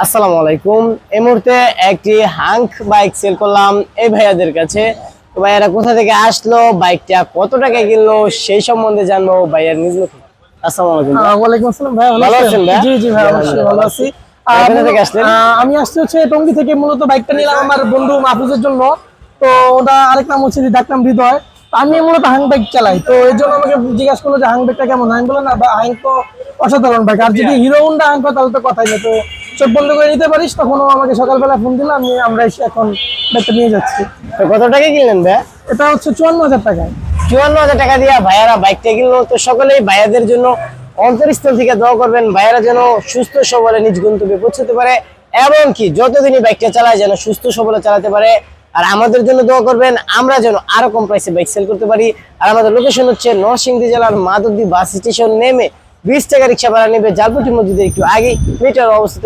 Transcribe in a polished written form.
আসসালামু আলাইকুম। এই মুহূর্তে একটি হাঙ্ক বাইক সেল করলাম এই ভাইয়াদের কাছে। তো ভাইয়ারা কোথা থেকে আসলো, বাইকটা কত টাকা কিনলো সেই সম্বন্ধে জানবো ভাইয়ার নিজ মুখে। আসসালামু আলাইকুম। ওয়ালাইকুম আসসালাম ভাই, ভালো আছেন ভাই? জি জি ভাই, অবশ্যই ভালো আছি। ভাই কোথা থেকে আসলেন? আমি আসছি হচ্ছে টঙ্গী থেকে, মূলত বাইকটা নিলাম আমার বন্ধু মাহফুজের জন্য। তো ওটা আরেক নাম হচ্ছে ডাকনাম হৃদয়। তো আমি মূলত হাং বাইক চালাই, তো এই জন্য আমাকে জিজ্ঞাসা করলো যে হাং বাইকটা কেমন। আমি বললাম না হাং তো অসাধারণ বাইক, আর যদি হিরো হোন্ডা হাং হয় তাহলে তো কথাই নেই। তো চোখ বন্ধ করে নিতে পারিস। তখন ও আমাকে সকালবেলা ফোন দিলাম, আমরা এসে এখন বাইকটা নিয়ে যাচ্ছি। তো কত টাকা কিনলেন ভাই? এটা হচ্ছে 54,000 টাকায়। 54,000 টাকা দিয়ে ভাইয়ারা বাইকটা কিনলো। তো সকলেই ভাইয়াদের জন্য অন্তরস্থল থেকে দোয়া করবেন, ভাইয়ারা যেন সুস্থ সবলে নিজ গন্তব্যে পৌঁছতে পারে, এবং কি যতদিনই বাইকটা চালায় যেন সুস্থ সবলে চালাতে পারে। আর আমাদের জন্য দোয়া করবেন, আমরা যেন আরো কম প্রাইসে বাইক সেল করতে পারি। আর আমাদের লোকেশন হচ্ছে নরসিংদী জেলার মাধবদী বাস স্টেশন নেমে 20 টাকা রিক্সা ভাড়া নেবে জালপটি মসজিদের একটু আগে মিটার অবস্থিত